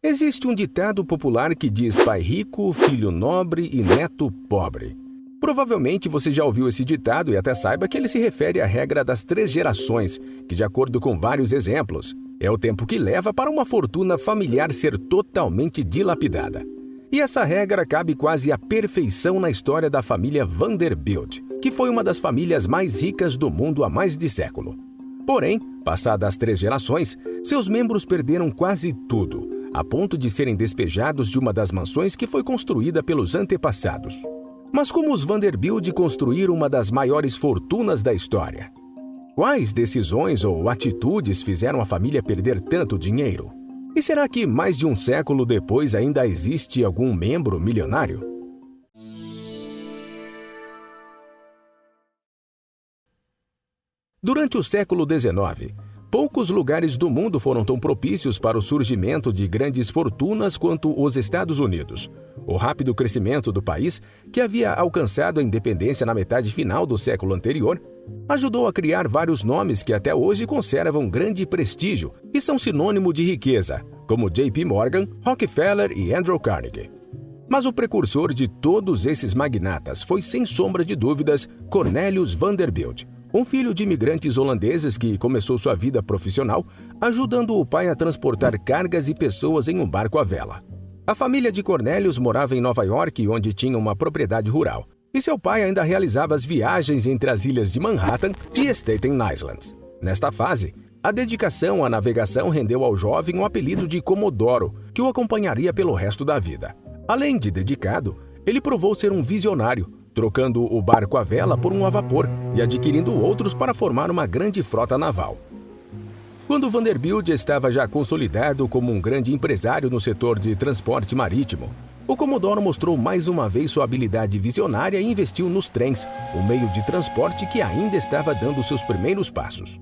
Existe um ditado popular que diz pai rico, filho nobre e neto pobre. Provavelmente você já ouviu esse ditado e até saiba que ele se refere à regra das 3 gerações, que, de acordo com vários exemplos, é o tempo que leva para uma fortuna familiar ser totalmente dilapidada. E essa regra cabe quase à perfeição na história da família Vanderbilt, que foi uma das famílias mais ricas do mundo há mais de século. Porém, passadas as 3 gerações, seus membros perderam quase tudo, a ponto de serem despejados de uma das mansões que foi construída pelos antepassados. Mas como os Vanderbilt construíram uma das maiores fortunas da história? Quais decisões ou atitudes fizeram a família perder tanto dinheiro? E será que mais de um século depois ainda existe algum membro milionário? Durante o século XIX, poucos lugares do mundo foram tão propícios para o surgimento de grandes fortunas quanto os Estados Unidos. O rápido crescimento do país, que havia alcançado a independência na metade final do século anterior, ajudou a criar vários nomes que até hoje conservam grande prestígio e são sinônimo de riqueza, como J.P. Morgan, Rockefeller e Andrew Carnegie. Mas o precursor de todos esses magnatas foi, sem sombra de dúvidas, Cornelius Vanderbilt, um filho de imigrantes holandeses que começou sua vida profissional ajudando o pai a transportar cargas e pessoas em um barco à vela. A família de Cornelius morava em Nova York, onde tinha uma propriedade rural, e seu pai ainda realizava as viagens entre as ilhas de Manhattan e Staten Island. Nesta fase, a dedicação à navegação rendeu ao jovem o apelido de Comodoro, que o acompanharia pelo resto da vida. Além de dedicado, ele provou ser um visionário, trocando o barco à vela por um a vapor e adquirindo outros para formar uma grande frota naval. Quando Vanderbilt estava já consolidado como um grande empresário no setor de transporte marítimo, o Comodoro mostrou mais uma vez sua habilidade visionária e investiu nos trens, um meio de transporte que ainda estava dando seus primeiros passos.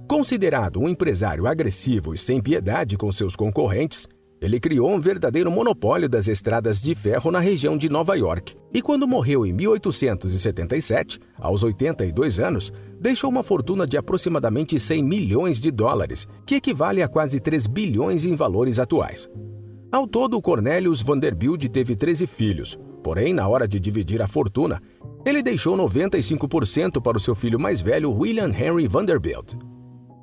Considerado um empresário agressivo e sem piedade com seus concorrentes, ele criou um verdadeiro monopólio das estradas de ferro na região de Nova York. E quando morreu em 1877, aos 82 anos, deixou uma fortuna de aproximadamente 100 milhões de dólares, que equivale a quase 3 bilhões em valores atuais. Ao todo, Cornelius Vanderbilt teve 13 filhos, porém, na hora de dividir a fortuna, ele deixou 95% para o seu filho mais velho, William Henry Vanderbilt.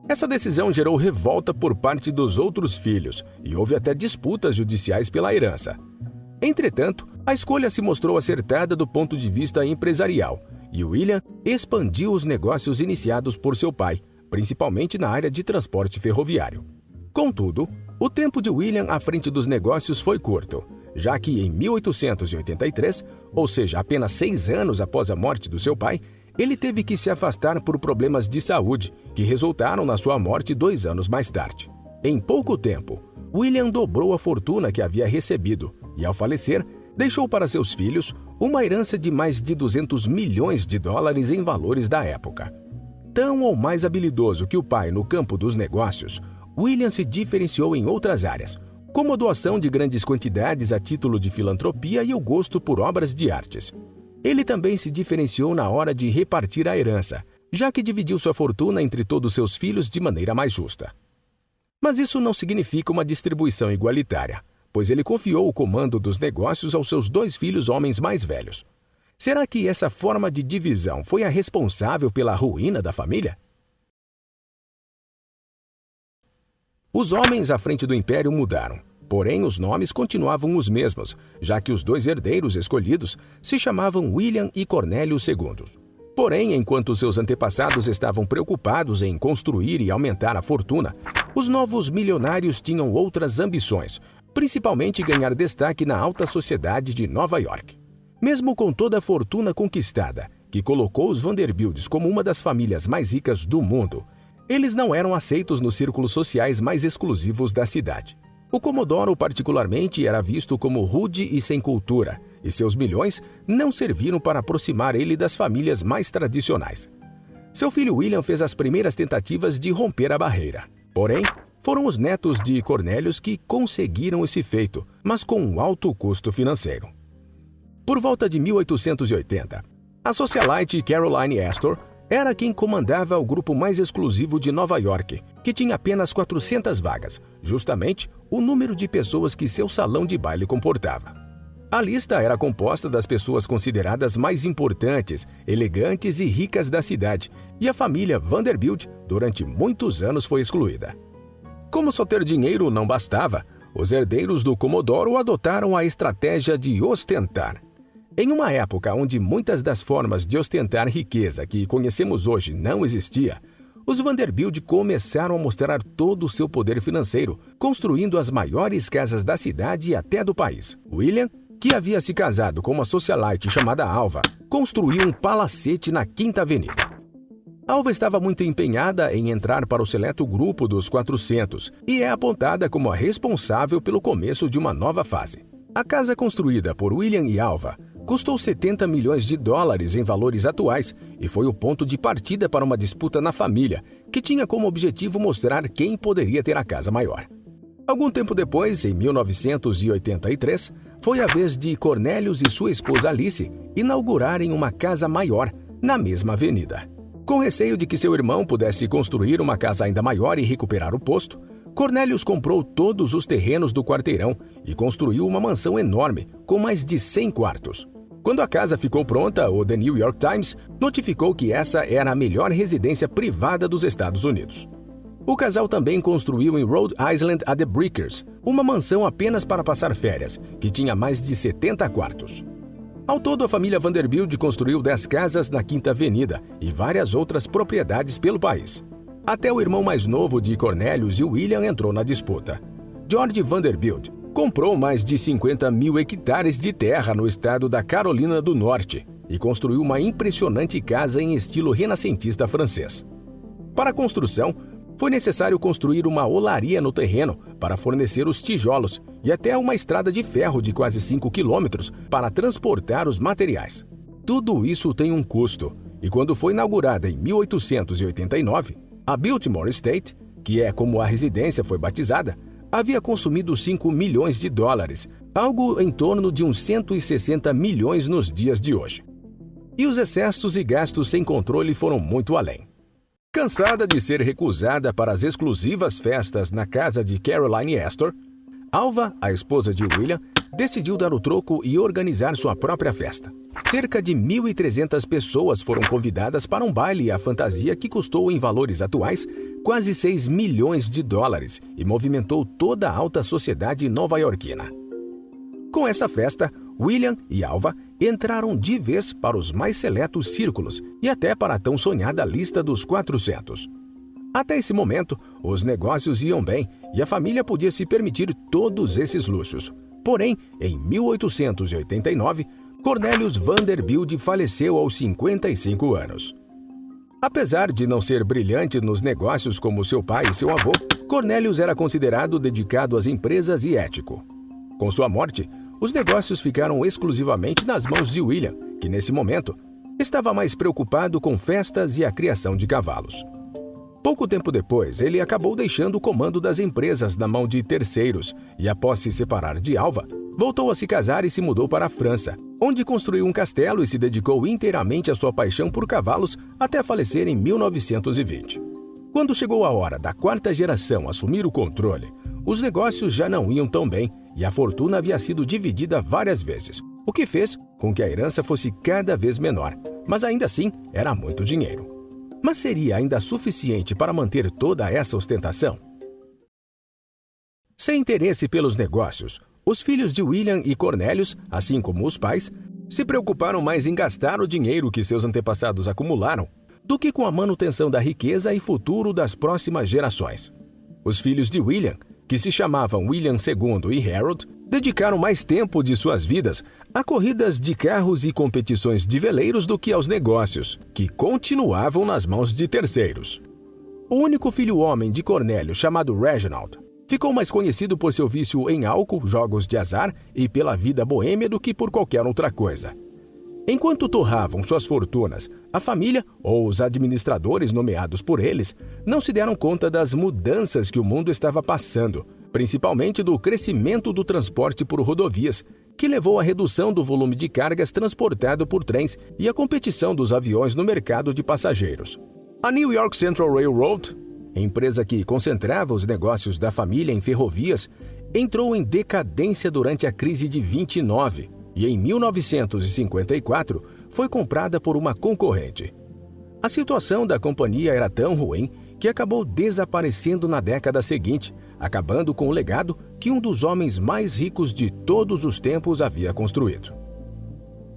Essa decisão gerou revolta por parte dos outros filhos e houve até disputas judiciais pela herança. Entretanto, a escolha se mostrou acertada do ponto de vista empresarial e William expandiu os negócios iniciados por seu pai, principalmente na área de transporte ferroviário. Contudo, o tempo de William à frente dos negócios foi curto, já que em 1883, ou seja, apenas 6 anos após a morte do seu pai, ele teve que se afastar por problemas de saúde, que resultaram na sua morte 2 anos mais tarde. Em pouco tempo, William dobrou a fortuna que havia recebido e, ao falecer, deixou para seus filhos uma herança de mais de 200 milhões de dólares em valores da época. Tão ou mais habilidoso que o pai no campo dos negócios, William se diferenciou em outras áreas, como a doação de grandes quantidades a título de filantropia e o gosto por obras de artes. Ele também se diferenciou na hora de repartir a herança, já que dividiu sua fortuna entre todos seus filhos de maneira mais justa. Mas isso não significa uma distribuição igualitária, pois ele confiou o comando dos negócios aos seus 2 filhos homens mais velhos. Será que essa forma de divisão foi a responsável pela ruína da família? Os homens à frente do império mudaram. Porém, os nomes continuavam os mesmos, já que os 2 herdeiros escolhidos se chamavam William e Cornelius II. Porém, enquanto seus antepassados estavam preocupados em construir e aumentar a fortuna, os novos milionários tinham outras ambições, principalmente ganhar destaque na alta sociedade de Nova York. Mesmo com toda a fortuna conquistada, que colocou os Vanderbilts como uma das famílias mais ricas do mundo, eles não eram aceitos nos círculos sociais mais exclusivos da cidade. O Comodoro, particularmente, era visto como rude e sem cultura, e seus milhões não serviram para aproximar ele das famílias mais tradicionais. Seu filho William fez as primeiras tentativas de romper a barreira. Porém, foram os netos de Cornelius que conseguiram esse feito, mas com um alto custo financeiro. Por volta de 1880, a socialite Caroline Astor era quem comandava o grupo mais exclusivo de Nova York, que tinha apenas 400 vagas, justamente o número de pessoas que seu salão de baile comportava. A lista era composta das pessoas consideradas mais importantes, elegantes e ricas da cidade, e a família Vanderbilt, durante muitos anos, foi excluída. Como só ter dinheiro não bastava, os herdeiros do Comodoro adotaram a estratégia de ostentar. Em uma época onde muitas das formas de ostentar riqueza que conhecemos hoje não existia, os Vanderbilt começaram a mostrar todo o seu poder financeiro, construindo as maiores casas da cidade e até do país. William, que havia se casado com uma socialite chamada Alva, construiu um palacete na Quinta Avenida. Alva estava muito empenhada em entrar para o seleto grupo dos 400 e é apontada como a responsável pelo começo de uma nova fase. A casa construída por William e Alva custou 70 milhões de dólares em valores atuais e foi o ponto de partida para uma disputa na família, que tinha como objetivo mostrar quem poderia ter a casa maior. Algum tempo depois, em 1983, foi a vez de Cornelius e sua esposa Alice inaugurarem uma casa maior na mesma avenida. Com receio de que seu irmão pudesse construir uma casa ainda maior e recuperar o posto, Cornelius comprou todos os terrenos do quarteirão e construiu uma mansão enorme, com mais de 100 quartos. Quando a casa ficou pronta, o The New York Times notificou que essa era a melhor residência privada dos Estados Unidos. O casal também construiu em Rhode Island a The Breakers, uma mansão apenas para passar férias, que tinha mais de 70 quartos. Ao todo, a família Vanderbilt construiu 10 casas na Quinta Avenida e várias outras propriedades pelo país. Até o irmão mais novo de Cornelius e William entrou na disputa. George Vanderbilt comprou mais de 50 mil hectares de terra no estado da Carolina do Norte e construiu uma impressionante casa em estilo renascentista francês. Para a construção, foi necessário construir uma olaria no terreno para fornecer os tijolos e até uma estrada de ferro de quase 5 quilômetros para transportar os materiais. Tudo isso tem um custo, e quando foi inaugurada em 1889, a Biltmore Estate, que é como a residência foi batizada, havia consumido 5 milhões de dólares, algo em torno de uns 160 milhões nos dias de hoje. E os excessos e gastos sem controle foram muito além. Cansada de ser recusada para as exclusivas festas na casa de Caroline Astor, Alva, a esposa de William, decidiu dar o troco e organizar sua própria festa. Cerca de 1.300 pessoas foram convidadas para um baile à fantasia que custou, em valores atuais, quase 6 milhões de dólares e movimentou toda a alta sociedade nova-iorquina. Com essa festa, William e Alva entraram de vez para os mais seletos círculos e até para a tão sonhada lista dos 400. Até esse momento, os negócios iam bem e a família podia se permitir todos esses luxos. Porém, em 1889, Cornelius Vanderbilt faleceu aos 55 anos. Apesar de não ser brilhante nos negócios como seu pai e seu avô, Cornelius era considerado dedicado às empresas e ético. Com sua morte, os negócios ficaram exclusivamente nas mãos de William, que nesse momento estava mais preocupado com festas e a criação de cavalos. Pouco tempo depois, ele acabou deixando o comando das empresas na mão de terceiros e, após se separar de Alva, voltou a se casar e se mudou para a França, onde construiu um castelo e se dedicou inteiramente à sua paixão por cavalos até falecer em 1920. Quando chegou a hora da quarta geração assumir o controle, os negócios já não iam tão bem e a fortuna havia sido dividida várias vezes, o que fez com que a herança fosse cada vez menor, mas ainda assim era muito dinheiro. Mas seria ainda suficiente para manter toda essa ostentação? Sem interesse pelos negócios, os filhos de William e Cornelius, assim como os pais, se preocuparam mais em gastar o dinheiro que seus antepassados acumularam do que com a manutenção da riqueza e futuro das próximas gerações. Os filhos de William, que se chamavam William II e Harold, dedicaram mais tempo de suas vidas a corridas de carros e competições de veleiros do que aos negócios, que continuavam nas mãos de terceiros. O único filho homem de Cornélio, chamado Reginald, ficou mais conhecido por seu vício em álcool, jogos de azar e pela vida boêmia do que por qualquer outra coisa. Enquanto torravam suas fortunas, a família, ou os administradores nomeados por eles, não se deram conta das mudanças que o mundo estava passando, principalmente do crescimento do transporte por rodovias, que levou à redução do volume de cargas transportado por trens e à competição dos aviões no mercado de passageiros. A New York Central Railroad, empresa que concentrava os negócios da família em ferrovias, entrou em decadência durante a crise de 29 e, em 1954, foi comprada por uma concorrente. A situação da companhia era tão ruim que acabou desaparecendo na década seguinte, acabando com o legado que um dos homens mais ricos de todos os tempos havia construído.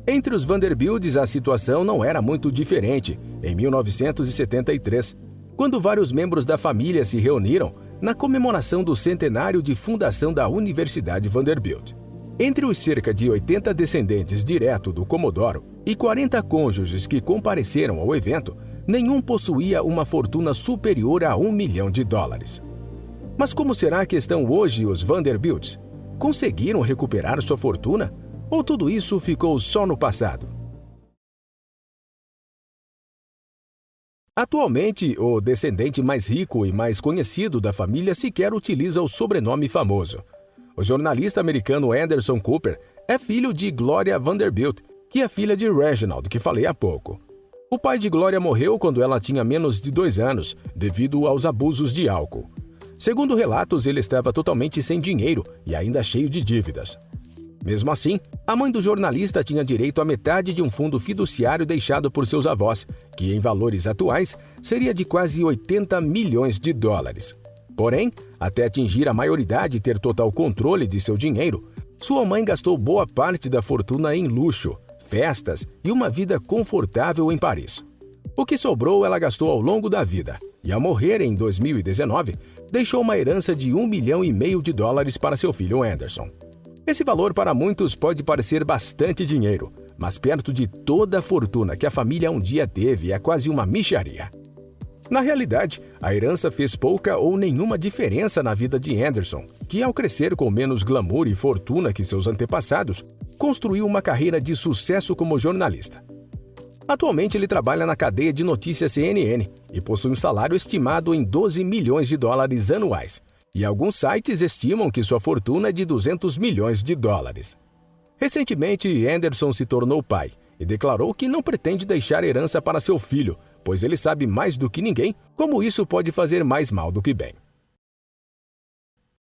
Entre os Vanderbilts, a situação não era muito diferente em 1973, quando vários membros da família se reuniram na comemoração do centenário de fundação da Universidade Vanderbilt. Entre os cerca de 80 descendentes direto do Comodoro e 40 cônjuges que compareceram ao evento, nenhum possuía uma fortuna superior a $1 milhão. Mas como será que estão hoje os Vanderbilts? Conseguiram recuperar sua fortuna? Ou tudo isso ficou só no passado? Atualmente, o descendente mais rico e mais conhecido da família sequer utiliza o sobrenome famoso. O jornalista americano Anderson Cooper é filho de Gloria Vanderbilt, que é filha de Reginald, que falei há pouco. O pai de Gloria morreu quando ela tinha menos de 2 anos, devido aos abusos de álcool. Segundo relatos, ele estava totalmente sem dinheiro e ainda cheio de dívidas. Mesmo assim, a mãe do jornalista tinha direito à metade de um fundo fiduciário deixado por seus avós, que em valores atuais seria de quase $80 milhões. Porém, até atingir a maioridade e ter total controle de seu dinheiro, sua mãe gastou boa parte da fortuna em luxo, festas e uma vida confortável em Paris. O que sobrou ela gastou ao longo da vida e, ao morrer em 2019, deixou uma herança de $1,5 milhão para seu filho Anderson. Esse valor para muitos pode parecer bastante dinheiro, mas perto de toda a fortuna que a família um dia teve é quase uma mixaria. Na realidade, a herança fez pouca ou nenhuma diferença na vida de Anderson, que ao crescer com menos glamour e fortuna que seus antepassados, construiu uma carreira de sucesso como jornalista. Atualmente ele trabalha na cadeia de notícias CNN e possui um salário estimado em $12 milhões anuais, e alguns sites estimam que sua fortuna é de $200 milhões. Recentemente, Anderson se tornou pai e declarou que não pretende deixar herança para seu filho, pois ele sabe mais do que ninguém como isso pode fazer mais mal do que bem.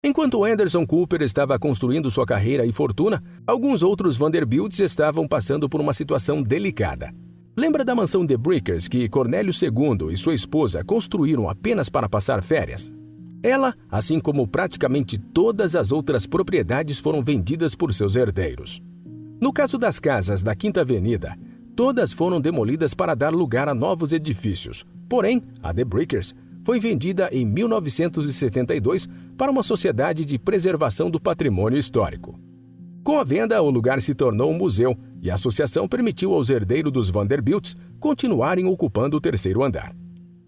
Enquanto Anderson Cooper estava construindo sua carreira e fortuna, alguns outros Vanderbilts estavam passando por uma situação delicada. Lembra da mansão The Brickers que Cornélio II e sua esposa construíram apenas para passar férias? Ela, assim como praticamente todas as outras propriedades, foram vendidas por seus herdeiros. No caso das casas da Quinta Avenida, todas foram demolidas para dar lugar a novos edifícios. Porém, a The Brickers foi vendida em 1972 para uma sociedade de preservação do patrimônio histórico. Com a venda, o lugar se tornou um museu e a associação permitiu aos herdeiros dos Vanderbilts continuarem ocupando o 3º andar.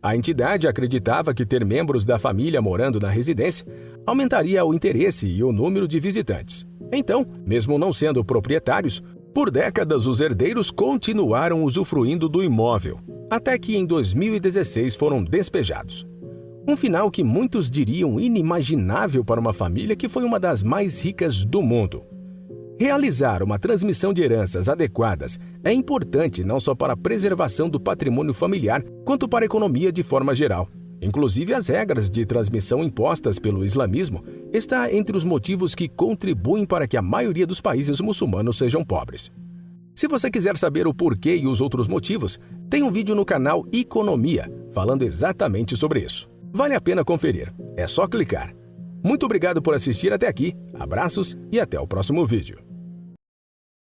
A entidade acreditava que ter membros da família morando na residência aumentaria o interesse e o número de visitantes. Então, mesmo não sendo proprietários, por décadas os herdeiros continuaram usufruindo do imóvel, até que em 2016 foram despejados. Um final que muitos diriam inimaginável para uma família que foi uma das mais ricas do mundo. Realizar uma transmissão de heranças adequadas é importante não só para a preservação do patrimônio familiar, quanto para a economia de forma geral. Inclusive, as regras de transmissão impostas pelo islamismo está entre os motivos que contribuem para que a maioria dos países muçulmanos sejam pobres. Se você quiser saber o porquê e os outros motivos, tem um vídeo no canal Economia falando exatamente sobre isso. Vale a pena conferir, é só clicar. Muito obrigado por assistir até aqui, abraços e até o próximo vídeo.